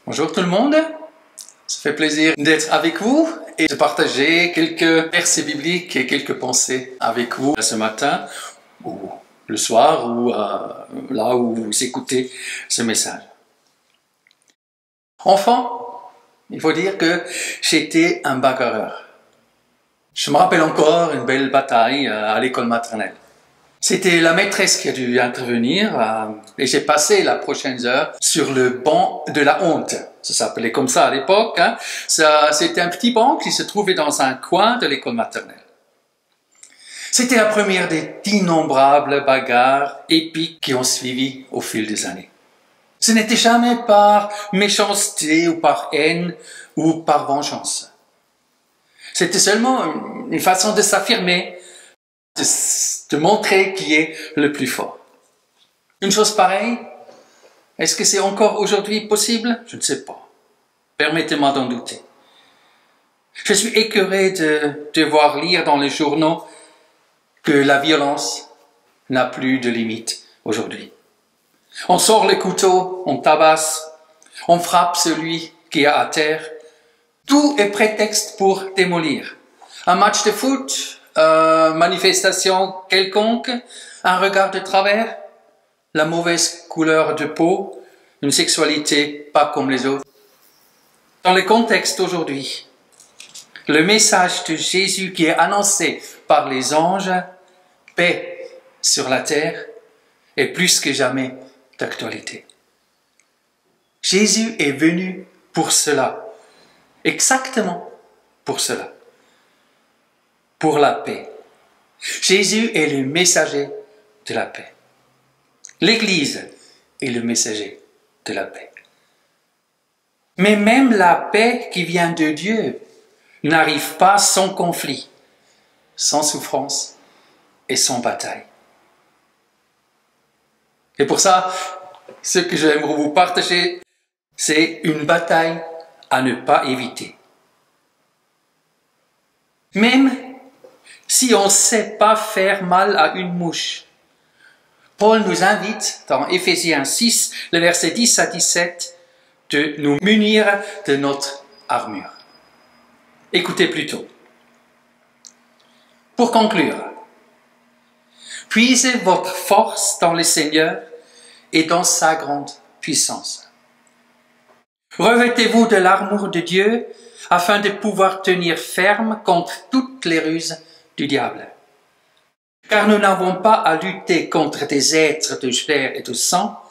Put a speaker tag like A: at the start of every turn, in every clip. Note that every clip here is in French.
A: Bonjour tout le monde, ça fait plaisir d'être avec vous et de partager quelques versets bibliques et quelques pensées avec vous ce matin ou le soir ou là où vous écoutez ce message. Enfant, il faut dire que j'étais un bagarreur. Je me rappelle encore une belle bataille à l'école maternelle. C'était la maîtresse qui a dû intervenir et j'ai passé la prochaine heure sur le banc de la honte. Ça s'appelait comme ça à l'époque. C'était un petit banc qui se trouvait dans un coin de l'école maternelle. C'était la première d'innombrables bagarres épiques qui ont suivi au fil des années. Ce n'était jamais par méchanceté ou par haine ou par vengeance. C'était seulement une façon de s'affirmer, de montrer qui est le plus fort. Une chose pareille, est-ce que c'est encore aujourd'hui possible? Je ne sais pas. Permettez-moi d'en douter. Je suis écœuré de devoir lire dans les journaux que la violence n'a plus de limite aujourd'hui. On sort le couteau, on tabasse, on frappe celui qui est à terre. Tout est prétexte pour démolir. Un match de foot, manifestation quelconque, un regard de travers, la mauvaise couleur de peau, une sexualité pas comme les autres. Dans le contexte d'aujourd'hui, le message de Jésus qui est annoncé par les anges, paix sur la terre, est plus que jamais d'actualité. Jésus est venu pour cela, exactement pour cela. Pour la paix. Jésus est le messager de la paix. L'Église est le messager de la paix. Mais même la paix qui vient de Dieu n'arrive pas sans conflit, sans souffrance et sans bataille. Et pour ça, ce que j'aimerais vous partager, c'est une bataille à ne pas éviter. Même si on ne sait pas faire mal à une mouche. Paul nous invite dans Éphésiens 6, le verset 10 à 17, de nous munir de notre armure. Écoutez plutôt. Pour conclure, puisez votre force dans le Seigneur et dans sa grande puissance. Revêtez-vous de l'armure de Dieu afin de pouvoir tenir ferme contre toutes les ruses du diable. Car nous n'avons pas à lutter contre des êtres de chair et de sang,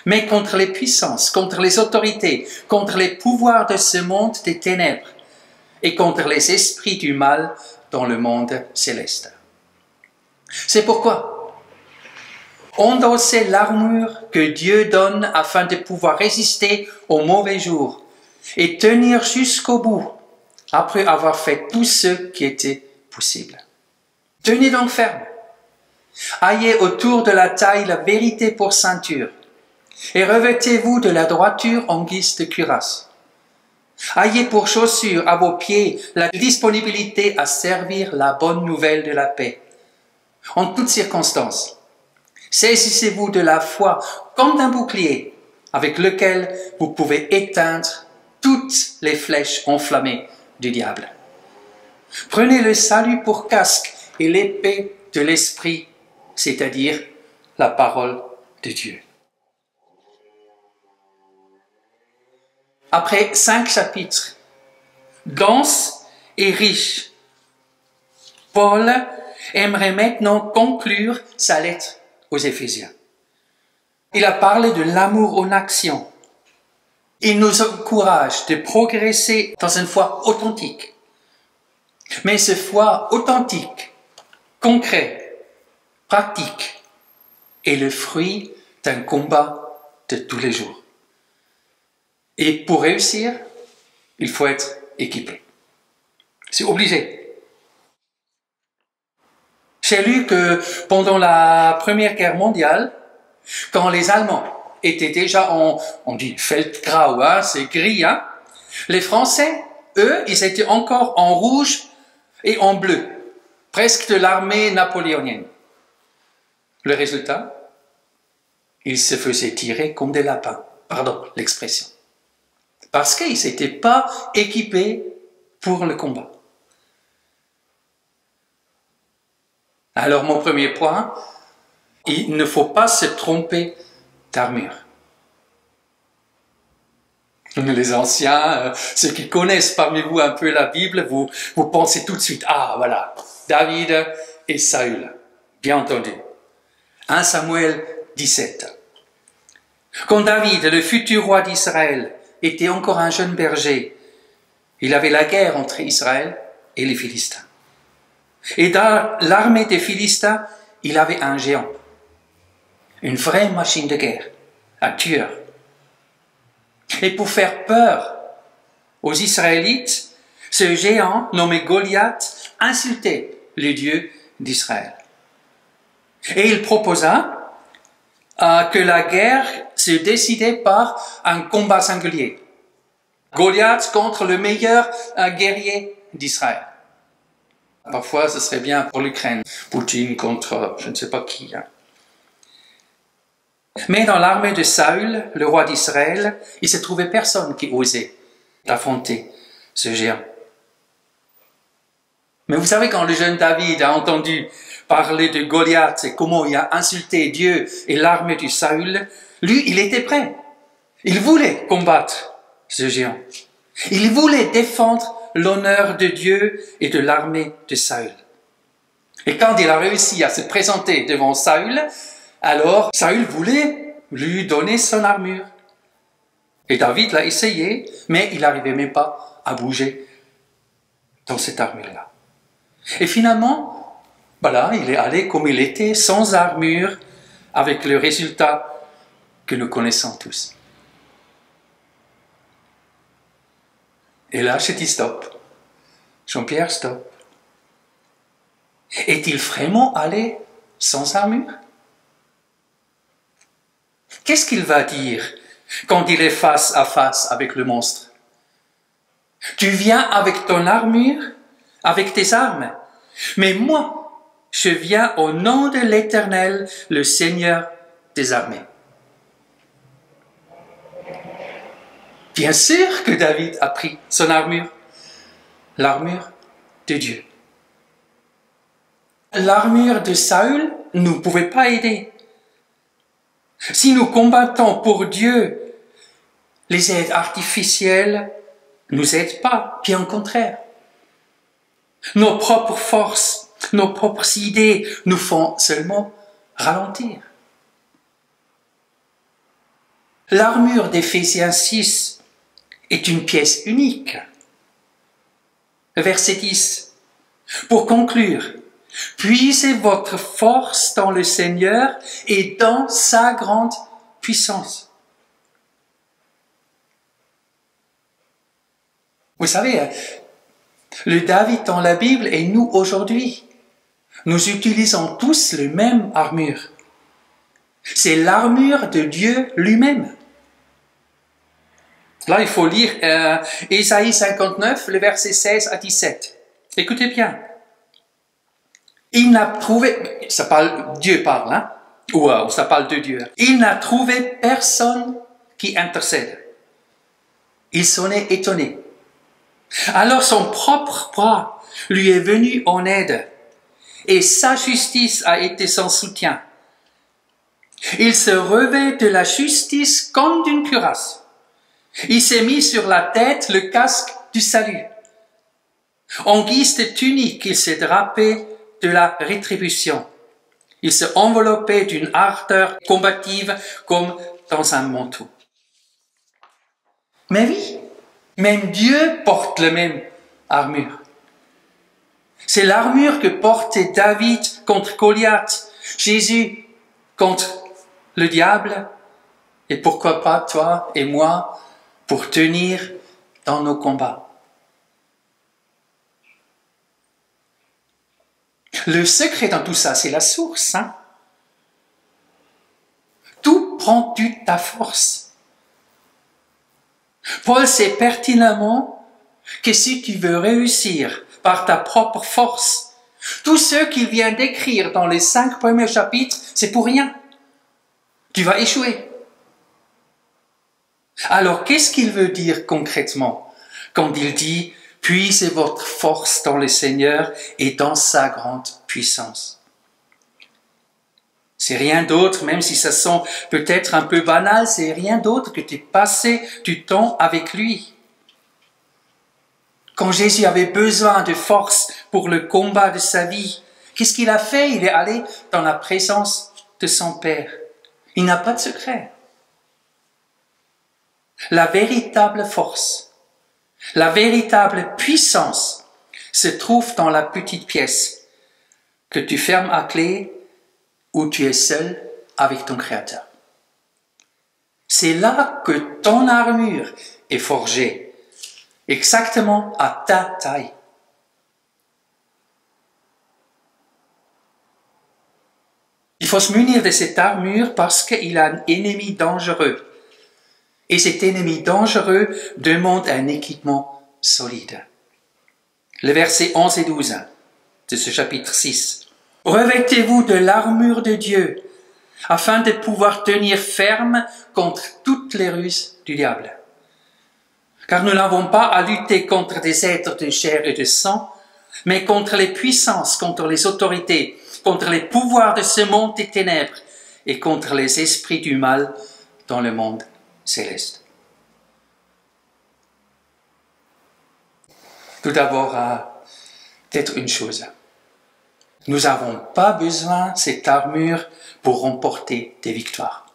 A: mais contre les puissances, contre les autorités, contre les pouvoirs de ce monde des ténèbres et contre les esprits du mal dans le monde céleste. C'est pourquoi endossez l'armure que Dieu donne afin de pouvoir résister aux mauvais jours et tenir jusqu'au bout après avoir fait tout ce qui était possible. Tenez donc ferme. Ayez autour de la taille la vérité pour ceinture et revêtez-vous de la droiture en guise de cuirasse. Ayez pour chaussure à vos pieds la disponibilité à servir la bonne nouvelle de la paix. En toutes circonstances, saisissez-vous de la foi comme d'un bouclier avec lequel vous pouvez éteindre toutes les flèches enflammées du diable. Prenez le salut pour casque et l'épée de l'esprit, c'est-à-dire la parole de Dieu. Après 5 chapitres, denses et riches, Paul aimerait maintenant conclure sa lettre aux Éphésiens. Il a parlé de l'amour en action. Il nous encourage de progresser dans une foi authentique. Mais cette foi authentique, concrète, pratique, est le fruit d'un combat de tous les jours. Et pour réussir, il faut être équipé. C'est obligé. J'ai lu que pendant la Première Guerre mondiale, quand les Allemands étaient déjà on dit Feldgrau, c'est gris, les Français, eux, ils étaient encore en rouge et en bleu, presque de l'armée napoléonienne. Le résultat, ils se faisaient tirer comme des lapins. Pardon, l'expression. parce qu'ils n'étaient pas équipés pour le combat. Alors mon premier point, il ne faut pas se tromper d'armure. Les anciens, ceux qui connaissent parmi vous un peu la Bible, vous pensez tout de suite, ah voilà, David et Saül, bien entendu. 1 Samuel 17. Quand David, le futur roi d'Israël, était encore un jeune berger, il avait la guerre entre Israël et les Philistins. Et dans l'armée des Philistins, il avait un géant, une vraie machine de guerre, un tueur. Et pour faire peur aux Israélites, ce géant nommé Goliath insultait les dieux d'Israël. Et il proposa que la guerre se décidait par un combat singulier. Goliath contre le meilleur guerrier d'Israël. Parfois, ce serait bien pour l'Ukraine. Poutine contre je ne sais pas qui. Mais dans l'armée de Saül, le roi d'Israël, il se trouvait personne qui osait affronter ce géant. Mais vous savez, quand le jeune David a entendu parler de Goliath et comment il a insulté Dieu et l'armée de Saül, lui, il était prêt. Il voulait combattre ce géant. Il voulait défendre l'honneur de Dieu et de l'armée de Saül. Et quand il a réussi à se présenter devant Saül, alors Saül voulait lui donner son armure. Et David l'a essayé, mais il n'arrivait même pas à bouger dans cette armure-là. Et finalement, voilà, il est allé comme il était, sans armure, avec le résultat que nous connaissons tous. Et là, je dis stop. Jean-Pierre, stop. Est-il vraiment allé sans armure? Qu'est-ce qu'il va dire quand il est face à face avec le monstre? Tu viens avec ton armure, avec tes armes, mais moi, je viens au nom de l'Éternel, le Seigneur des armées. Bien sûr que David a pris son armure, l'armure de Dieu. L'armure de Saül ne pouvait pas aider. Si nous combattons pour Dieu, les aides artificielles ne nous aident pas, bien au contraire. Nos propres forces, nos propres idées nous font seulement ralentir. L'armure d'Éphésiens 6 est une pièce unique. Verset 10. Pour conclure, puisez votre force dans le Seigneur et dans sa grande puissance. Vous savez, le David dans la Bible et nous aujourd'hui, nous utilisons tous la même armure. C'est l'armure de Dieu lui-même. Là, il faut lire Ésaïe 59, le verset 16 à 17. Écoutez bien. Il n'a trouvé, Dieu parle, hein? Ou ça parle de Dieu. Il n'a trouvé personne qui intercède. Il s'en est étonné. Alors son propre bras lui est venu en aide, et sa justice a été son soutien. Il se revêt de la justice comme d'une cuirasse. Il s'est mis sur la tête le casque du salut. En guise de tunique, il s'est drapé de la rétribution. Il s'est enveloppé d'une ardeur combative comme dans un manteau. Mais oui, même Dieu porte la même armure. C'est l'armure que portait David contre Goliath, Jésus contre le diable, et pourquoi pas toi et moi, pour tenir dans nos combats. Le secret dans tout ça, c'est la source. Hein? D'où prends-tu ta force? Paul sait pertinemment que si tu veux réussir par ta propre force, tout ce qu'il vient d'écrire dans les 5 premiers chapitres, c'est pour rien. Tu vas échouer. Alors, qu'est-ce qu'il veut dire concrètement quand il dit « Puisez votre force dans le Seigneur et dans sa grande puissance ». C'est rien d'autre, même si ça sent peut-être un peu banal, c'est rien d'autre que de passer du temps avec lui. Quand Jésus avait besoin de force pour le combat de sa vie, qu'est-ce qu'il a fait? Il est allé dans la présence de son Père. Il n'a pas de secret. La véritable force, la véritable puissance se trouve dans la petite pièce que tu fermes à clé où tu es seul avec ton Créateur. C'est là que ton armure est forgée, exactement à ta taille. Il faut se munir de cette armure parce qu'il a un ennemi dangereux. Et cet ennemi dangereux demande un équipement solide. Les versets 11 et 12 de ce chapitre 6. Revêtez-vous de l'armure de Dieu, afin de pouvoir tenir ferme contre toutes les ruses du diable. Car nous n'avons pas à lutter contre des êtres de chair et de sang, mais contre les puissances, contre les autorités, contre les pouvoirs de ce monde des ténèbres et contre les esprits du mal dans le monde céleste. Tout d'abord, peut-être une chose. Nous n'avons pas besoin de cette armure pour remporter des victoires.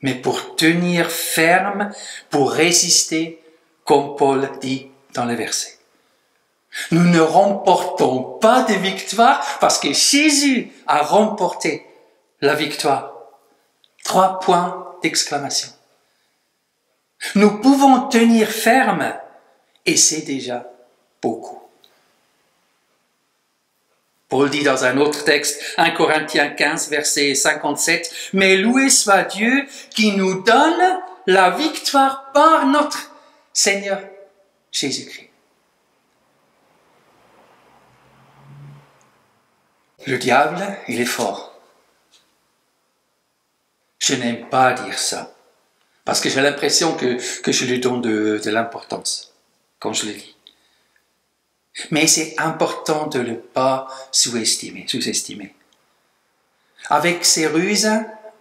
A: Mais pour tenir ferme, pour résister, comme Paul dit dans le verset. Nous ne remportons pas de victoire parce que Jésus a remporté la victoire. 3 points d'exclamation. Nous pouvons tenir ferme et c'est déjà beaucoup. Paul dit dans un autre texte, 1 Corinthiens 15, verset 57, « Mais loué soit Dieu qui nous donne la victoire par notre Seigneur Jésus-Christ. » Le diable, il est fort. Je n'aime pas dire ça, parce que j'ai l'impression que je lui donne de l'importance quand je le dis. Mais c'est important de ne pas sous-estimer. Avec ses ruses,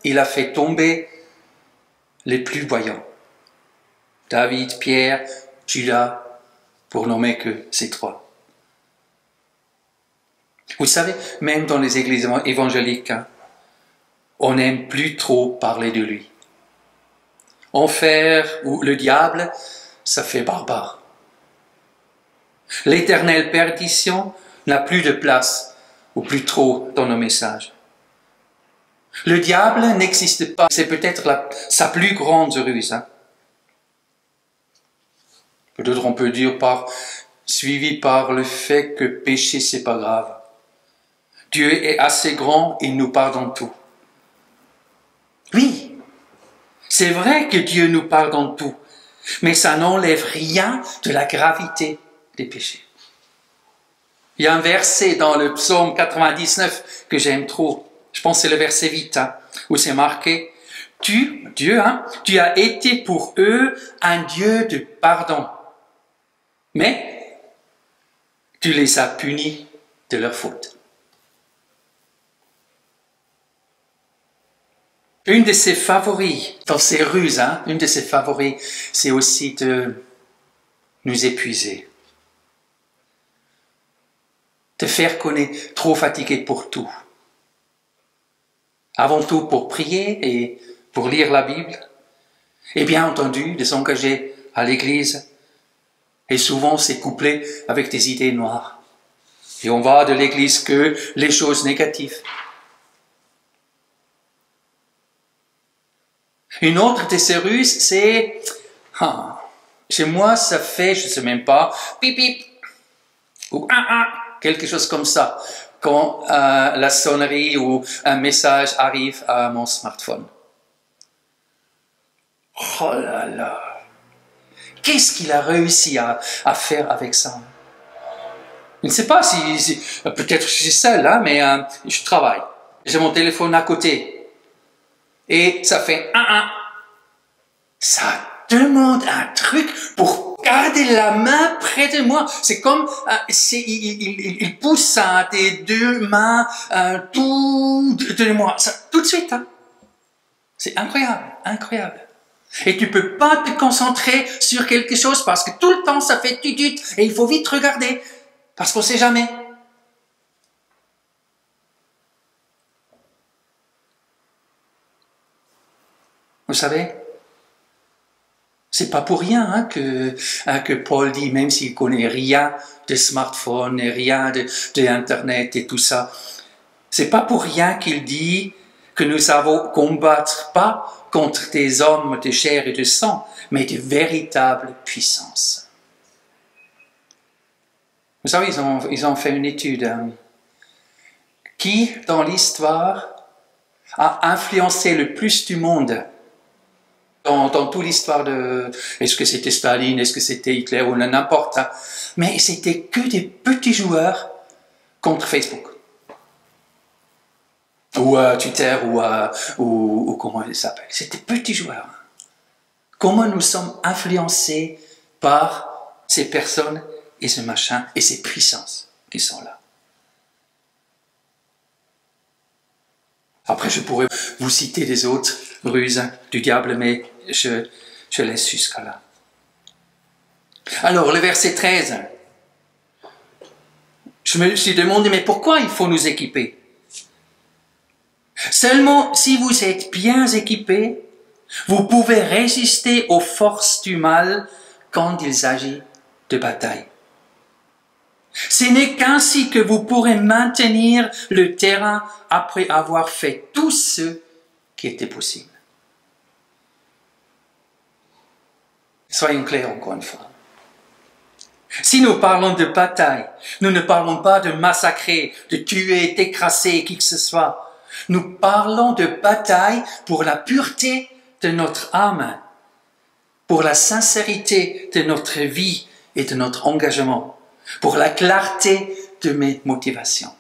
A: il a fait tomber les plus voyants. David, Pierre, Judas, pour nommer que ces 3. Vous savez, même dans les églises évangéliques, on n'aime plus trop parler de lui. Enfer ou le diable, ça fait barbare. L'éternelle perdition n'a plus de place ou plus trop dans nos messages. Le diable n'existe pas, c'est peut-être sa plus grande ruse. Peut-être on peut dire suivi par le fait que pécher c'est pas grave. Dieu est assez grand, il nous pardonne tout. Oui, c'est vrai que Dieu nous pardonne tout, mais ça n'enlève rien de la gravité des péchés. Il y a un verset dans le psaume 99 que j'aime trop. Je pense que c'est le verset 8, où c'est marqué « Dieu, tu as été pour eux un Dieu de pardon, mais tu les as punis de leur faute. » Une de ses favoris, dans ses ruses, une de ses favoris, c'est aussi de nous épuiser. De faire qu'on est trop fatigué pour tout. Avant tout pour prier et pour lire la Bible. Et bien entendu, de s'engager à l'église. Et souvent, c'est couplé avec des idées noires. Et on va de l'église que les choses négatives. Une autre de ces ruses, c'est... chez moi, ça fait, je ne sais même pas, pip pip, ou quelque chose comme ça, quand la sonnerie ou un message arrive à mon smartphone. Oh là là! Qu'est-ce qu'il a réussi à faire avec ça? Je ne sais pas si peut-être je suis seul, mais je travaille. J'ai mon téléphone à côté. Et ça fait Ça demande un truc pour garder la main près de moi. C'est comme il pousse tes deux mains tout de moi. Ça, tout de suite. Hein. C'est incroyable, incroyable. Et tu peux pas te concentrer sur quelque chose parce que tout le temps ça fait tutut et il faut vite regarder parce qu'on sait jamais. Vous savez, c'est pas pour rien que Paul dit, même s'il connaît rien de smartphone et rien de Internet et tout ça, c'est pas pour rien qu'il dit que nous savons combattre pas contre des hommes de chair et de sang, mais de véritables puissances. Vous savez, ils ont fait une étude. Qui, dans l'histoire, a influencé le plus du monde dans toute l'histoire de... Est-ce que c'était Staline, est-ce que c'était Hitler ou n'importe. Hein. Mais c'était que des petits joueurs contre Facebook. Ou Twitter, ou comment il s'appelle. C'était petits joueurs. Comment nous sommes influencés par ces personnes et ce machin et ces puissances qui sont là. Après, je pourrais vous citer des autres ruses du diable, mais je laisse jusqu'à là. Alors, le verset 13. Je me suis demandé, mais pourquoi il faut nous équiper? Seulement, si vous êtes bien équipés, vous pouvez résister aux forces du mal quand il s'agit de bataille. Ce n'est qu'ainsi que vous pourrez maintenir le terrain après avoir fait tout ce qui était possible. Soyons clairs encore une fois. Si nous parlons de bataille, nous ne parlons pas de massacrer, de tuer, d'écraser qui que ce soit. Nous parlons de bataille pour la pureté de notre âme, pour la sincérité de notre vie et de notre engagement, pour la clarté de mes motivations.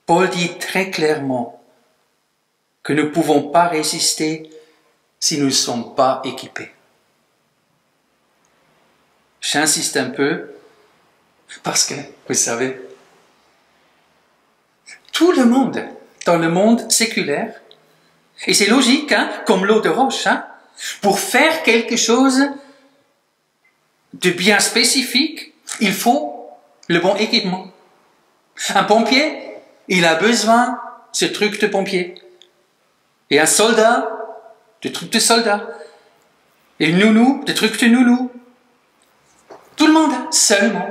A: Paul dit très clairement que nous ne pouvons pas résister si nous ne sommes pas équipés. J'insiste un peu parce que, vous savez, tout le monde, dans le monde séculaire, et c'est logique, hein, comme l'eau de roche, hein, pour faire quelque chose de bien spécifique, il faut le bon équipement. Un pompier, il a besoin de ce truc de pompier. Et un soldat, de trucs de soldat. Et une nounou, de trucs de nounou. Tout le monde, seulement.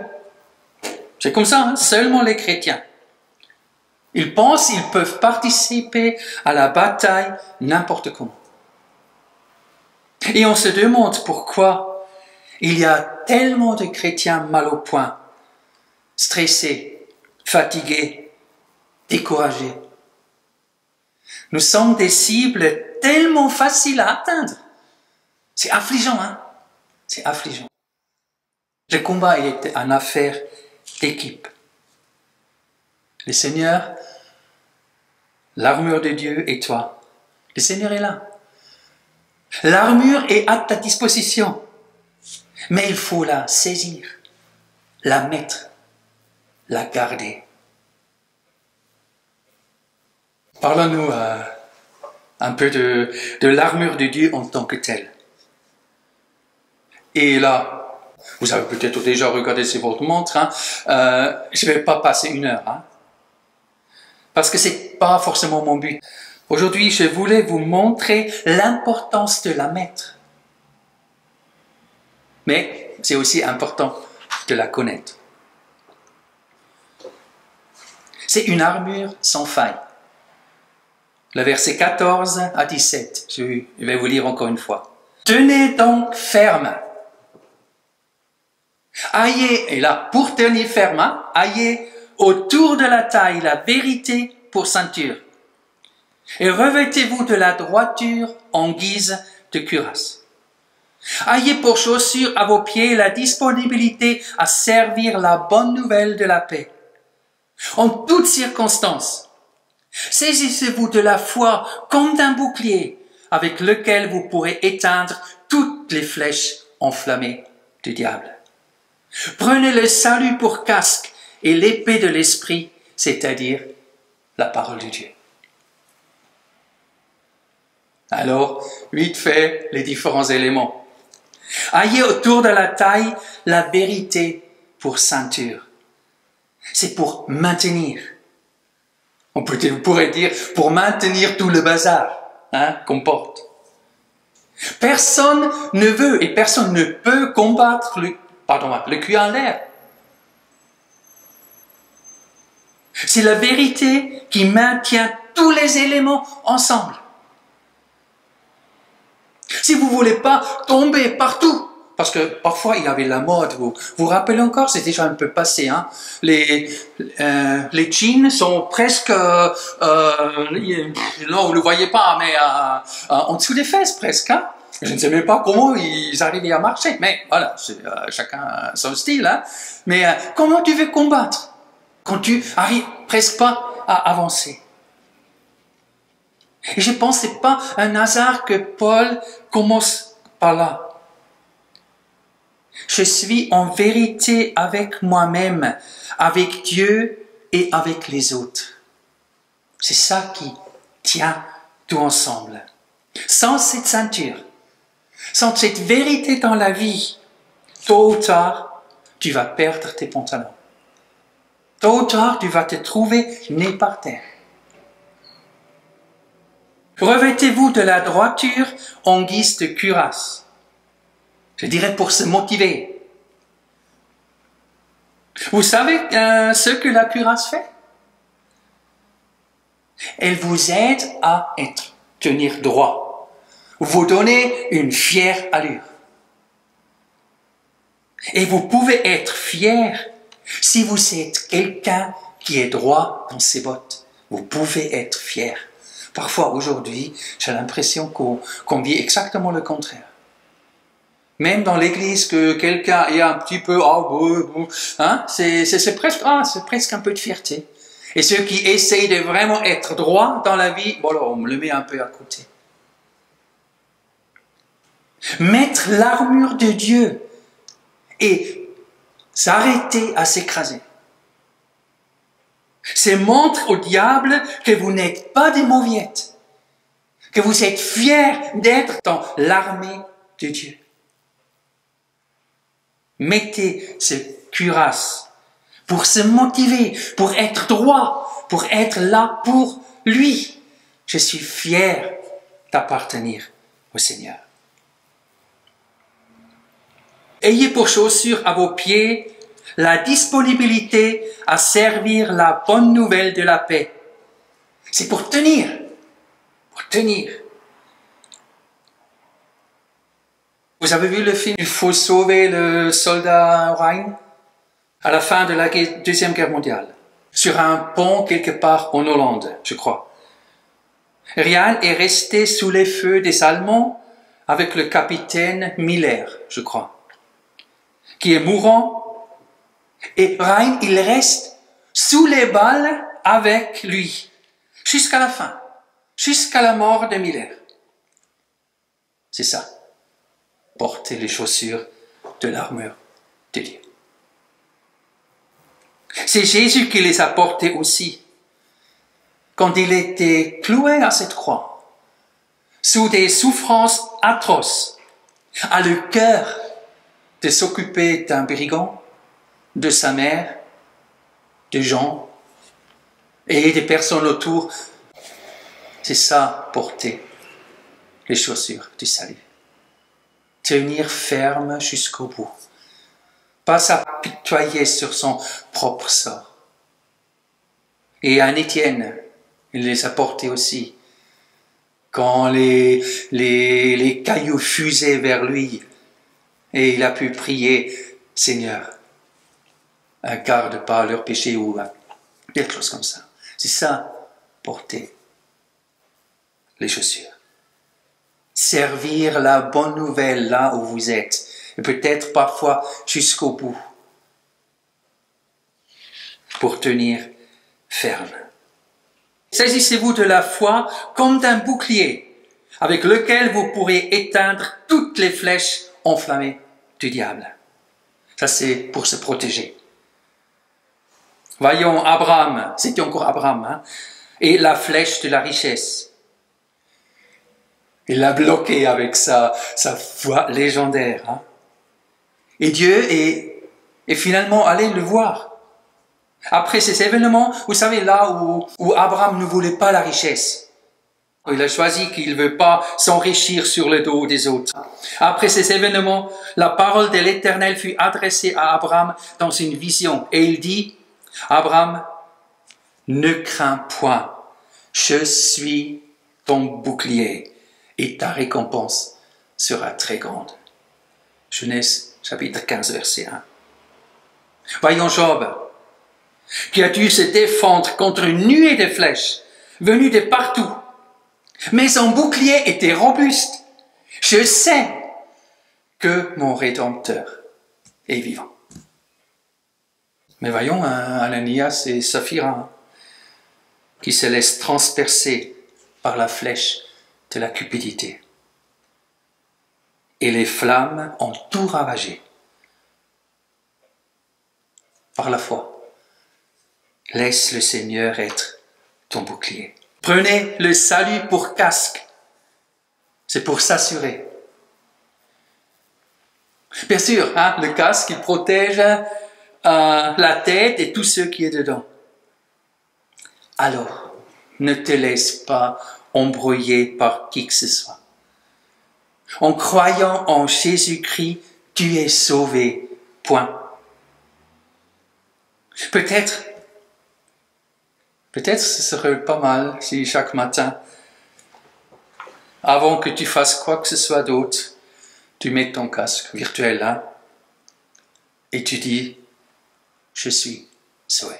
A: C'est comme ça, hein, seulement les chrétiens. Ils pensent qu'ils peuvent participer à la bataille n'importe comment. Et on se demande pourquoi il y a tellement de chrétiens mal au point, stressés, fatigués, découragés. Nous sommes des cibles tellement faciles à atteindre. C'est affligeant, hein? C'est affligeant. Le combat est une affaire d'équipe. Le Seigneur, l'armure de Dieu et toi. Le Seigneur est là. L'armure est à ta disposition. Mais il faut la saisir, la mettre, la garder. Parlons-nous un peu de l'armure de Dieu en tant que telle. Et là, vous avez peut-être déjà regardé sur votre montre, hein, je ne vais pas passer 1 heure, hein, parce que ce n'est pas forcément mon but. Aujourd'hui, je voulais vous montrer l'importance de la mettre. Mais c'est aussi important de la connaître. C'est une armure sans faille. Le verset 14 à 17, je vais vous lire encore une fois. Tenez donc ferme. Ayez, et là, pour tenir ferme, ayez autour de la taille la vérité pour ceinture. Et revêtez-vous de la droiture en guise de cuirasse. Ayez pour chaussure à vos pieds la disponibilité à servir la bonne nouvelle de la paix. En toutes circonstances, saisissez-vous de la foi comme d'un bouclier, avec lequel vous pourrez éteindre toutes les flèches enflammées du diable. Prenez le salut pour casque et l'épée de l'esprit, c'est-à-dire la parole de Dieu. Alors, vite fait, les différents éléments. Ayez autour de la taille la vérité pour ceinture. C'est pour maintenir. On pourrait dire pour maintenir tout le bazar qu'on porte. Personne ne veut et personne ne peut combattre le cul en l'air. C'est la vérité qui maintient tous les éléments ensemble. Si vous ne voulez pas tomber partout, parce que parfois il y avait la mode, vous vous rappelez encore, c'est déjà un peu passé, les jeans sont presque, là vous ne le voyez pas, mais en dessous des fesses presque. Je ne sais même pas comment ils arrivaient à marcher, mais voilà, chacun son style. Mais comment tu veux combattre quand tu arrives presque pas à avancer? Et je pense que ce n'est pas un hasard que Paul commence par là. Je suis en vérité avec moi-même, avec Dieu et avec les autres. C'est ça qui tient tout ensemble. Sans cette ceinture, sans cette vérité dans la vie, tôt ou tard, tu vas perdre tes pantalons. Tôt ou tard, tu vas te trouver né par terre. Revêtez-vous de la droiture en guise de cuirasse. Je dirais pour se motiver. Vous savez ce que la cuirasse fait? Elle vous aide à tenir droit. Vous donnez une fière allure. Et vous pouvez être fier si vous êtes quelqu'un qui est droit dans ses bottes. Vous pouvez être fier. Parfois, aujourd'hui, j'ai l'impression qu'on vit exactement le contraire. Même dans l'église, que quelqu'un est un petit peu, c'est presque un peu de fierté. Et ceux qui essayent de vraiment être droits dans la vie, on me le met un peu à côté. Mettre l'armure de Dieu et s'arrêter à s'écraser. C'est montre au diable que vous n'êtes pas des mauviettes, que vous êtes fiers d'être dans l'armée de Dieu. Mettez ce cuirasse pour se motiver, pour être droit, pour être là pour lui. Je suis fier d'appartenir au Seigneur. Ayez pour chaussure à vos pieds la disponibilité à servir la bonne nouvelle de la paix. C'est pour tenir. Pour tenir. Vous avez vu le film « Il faut sauver le soldat Ryan » à la fin de la Deuxième Guerre mondiale, sur un pont quelque part en Hollande, je crois. Ryan est resté sous les feux des Allemands avec le capitaine Miller, je crois, qui est mourant. Et Ryan, il reste sous les balles avec lui, jusqu'à la fin, jusqu'à la mort de Miller. C'est ça, porter les chaussures de l'armure de Dieu. C'est Jésus qui les a portés aussi, quand il était cloué à cette croix, sous des souffrances atroces, a le cœur de s'occuper d'un brigand, de sa mère, de Jean et des personnes autour. C'est ça, porter les chaussures du salut. Tenir ferme jusqu'au bout. Pas s'apitoyer sur son propre sort. Et un Étienne, il les a portés aussi. Quand les cailloux fusaient vers lui, et il a pu prier, Seigneur, garde pas leur péché ou quelque chose comme ça. C'est ça, porter les chaussures. Servir la bonne nouvelle là où vous êtes, et peut-être parfois jusqu'au bout, pour tenir ferme. Saisissez-vous de la foi comme d'un bouclier, avec lequel vous pourrez éteindre toutes les flèches enflammées du diable. Ça, c'est pour se protéger. Voyons Abraham, c'était encore Abraham, hein, et la flèche de la richesse. Il l'a bloqué avec sa foi légendaire. Hein. Et Dieu est finalement allé le voir. Après ces événements, vous savez, là où Abraham ne voulait pas la richesse. Il a choisi qu'il ne veut pas s'enrichir sur le dos des autres. Après ces événements, la parole de l'Éternel fut adressée à Abraham dans une vision. Et il dit, Abraham, ne crains point, je suis ton bouclier et ta récompense sera très grande. Genèse chapitre 15, verset 1. Voyons Job, qui a dû se défendre contre une nuée de flèches venues de partout. Mais son bouclier était robuste. Je sais que mon Rédempteur est vivant. Mais voyons Ananias et Saphira qui se laissent transpercer par la flèche de la cupidité. Et les flammes ont tout ravagé. Par la foi, laisse le Seigneur être ton bouclier. Prenez le salut pour casque. C'est pour s'assurer. Bien sûr, hein, le casque, il protège la tête et tout ce qui est dedans. Alors, ne te laisse pas embrouiller par qui que ce soit. En croyant en Jésus-Christ, tu es sauvé. Point. Peut-être ce serait pas mal si chaque matin, avant que tu fasses quoi que ce soit d'autre, tu mets ton casque virtuel là et tu dis, je suis sauvé.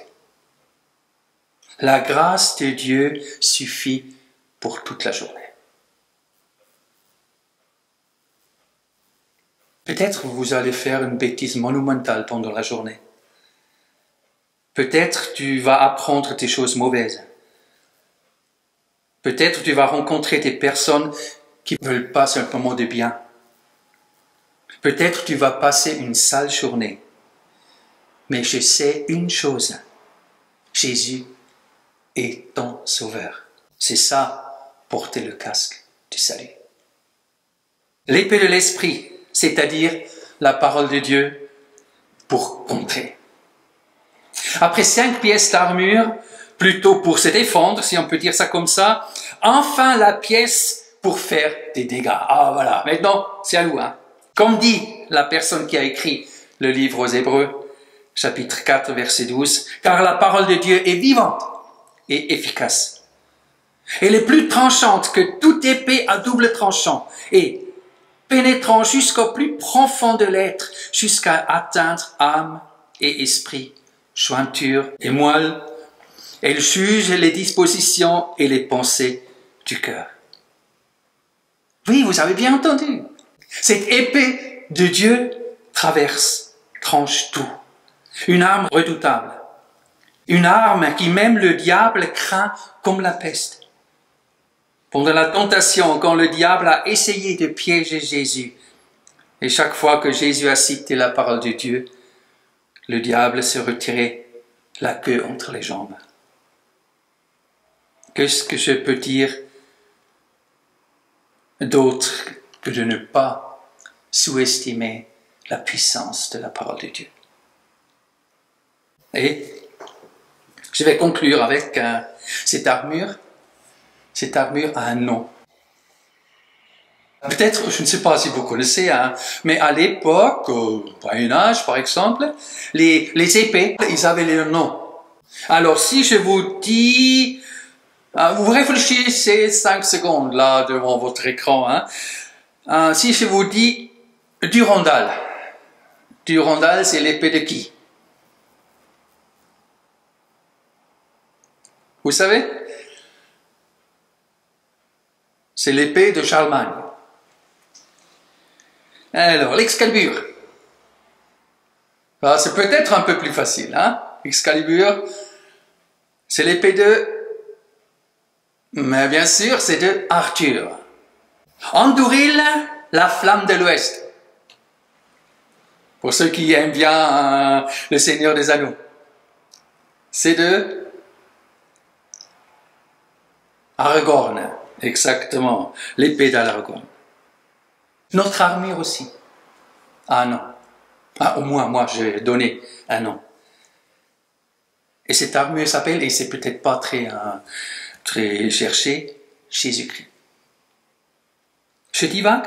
A: La grâce de Dieu suffit pour toute la journée. Peut-être vous allez faire une bêtise monumentale pendant la journée. Peut-être tu vas apprendre des choses mauvaises. Peut-être tu vas rencontrer des personnes qui ne veulent pas simplement de bien. Peut-être tu vas passer une sale journée. Mais je sais une chose, Jésus est ton sauveur. C'est ça, porter le casque du salut. L'épée de l'esprit, c'est-à-dire la parole de Dieu pour contrer. Après 5 pièces d'armure, plutôt pour se défendre, si on peut dire ça comme ça, enfin la pièce pour faire des dégâts. Ah voilà, maintenant c'est à nous. Hein. Comme dit la personne qui a écrit le livre aux Hébreux, chapitre 4, verset 12, car la parole de Dieu est vivante et efficace. Elle est plus tranchante que toute épée à double tranchant et pénétrant jusqu'au plus profond de l'être, jusqu'à atteindre âme et esprit, jointure et moelle. Elle juge les dispositions et les pensées du cœur. Oui, vous avez bien entendu. Cette épée de Dieu traverse, tranche tout. Une arme redoutable. Une arme qui même le diable craint comme la peste. Pendant la tentation, quand le diable a essayé de piéger Jésus, et chaque fois que Jésus a cité la parole de Dieu, le diable se retirait la queue entre les jambes. Qu'est-ce que je peux dire d'autre que de ne pas sous-estimer la puissance de la parole de Dieu? Et je vais conclure avec cette armure. Cette armure a un nom. Peut-être, je ne sais pas si vous connaissez, hein, mais à l'époque, au Moyen-Âge par exemple, les épées, ils avaient leur nom. Alors si je vous dis, vous réfléchissez 5 secondes là devant votre écran, hein, si je vous dis Durandal, Durandal c'est l'épée de qui? Vous savez? C'est l'épée de Charlemagne. Alors, l'Excalibur. C'est peut-être un peu plus facile. Hein? Excalibur, c'est l'épée de... Mais bien sûr, c'est de Arthur. Anduril, la flamme de l'Ouest. Pour ceux qui aiment bien le Seigneur des Anneaux. C'est de Aragorn, exactement, l'épée d'Aragorn. Notre armure aussi. Ah non. Ah, au moins, moi, j'ai donné un nom. Et cette armure s'appelle, et c'est peut-être pas très cherché, Jésus-Christ. Je divague?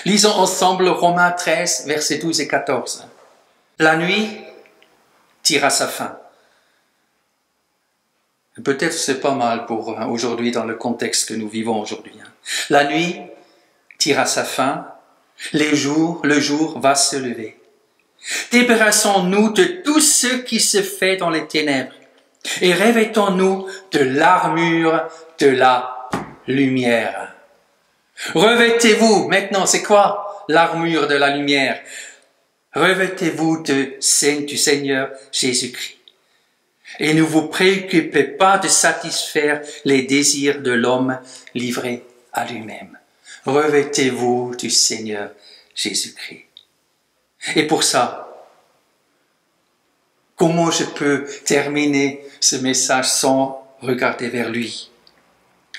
A: Lisons ensemble Romains 13, versets 12 et 14. La nuit tire à sa fin. Peut-être c'est pas mal pour aujourd'hui dans le contexte que nous vivons aujourd'hui. La nuit tire à sa fin, le jour va se lever. Débarrassons-nous de tout ce qui se fait dans les ténèbres et revêtons-nous de l'armure de la lumière. Revêtez-vous, maintenant c'est quoi l'armure de la lumière? Revêtez-vous du Seigneur Jésus-Christ. Et ne vous préoccupez pas de satisfaire les désirs de l'homme livré à lui-même. Revêtez-vous du Seigneur Jésus-Christ. Et pour ça, comment je peux terminer ce message sans regarder vers lui?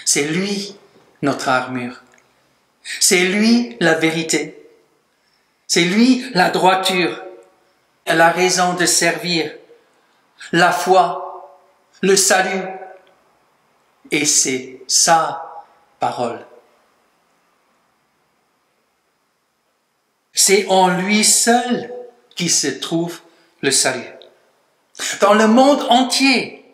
A: C'est lui notre armure. C'est lui la vérité. C'est lui la droiture, la raison de servir, la foi, le salut. Et c'est sa parole. C'est en lui seul qui se trouve le salut. Dans le monde entier,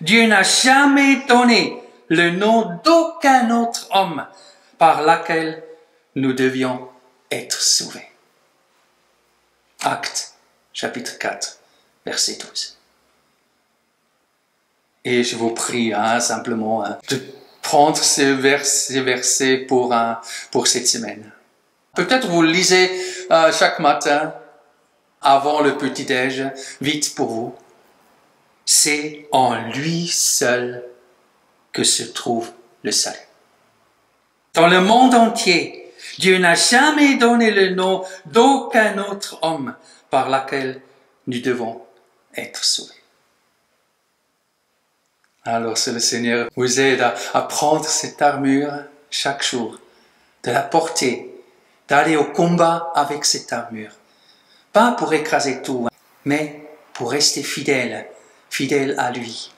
A: Dieu n'a jamais donné le nom d'aucun autre homme par lequel nous devions être sauvés. Actes, chapitre 4, verset 12. Et je vous prie simplement de prendre ces versets pour cette semaine. Peut-être vous le lisez chaque matin, avant le petit-déj, vite pour vous. C'est en lui seul que se trouve le salut. Dans le monde entier, Dieu n'a jamais donné le nom d'aucun autre homme par lequel nous devons être sauvés. Alors, que le Seigneur vous aide à prendre cette armure chaque jour, de la porter, d'aller au combat avec cette armure. Pas pour écraser tout, mais pour rester fidèle à lui.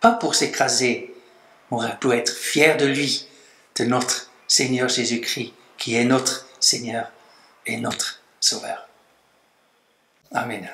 A: Pas pour s'écraser, mais pour être fier de lui, de notre Seigneur Jésus-Christ, qui est notre Seigneur et notre Sauveur. Amen.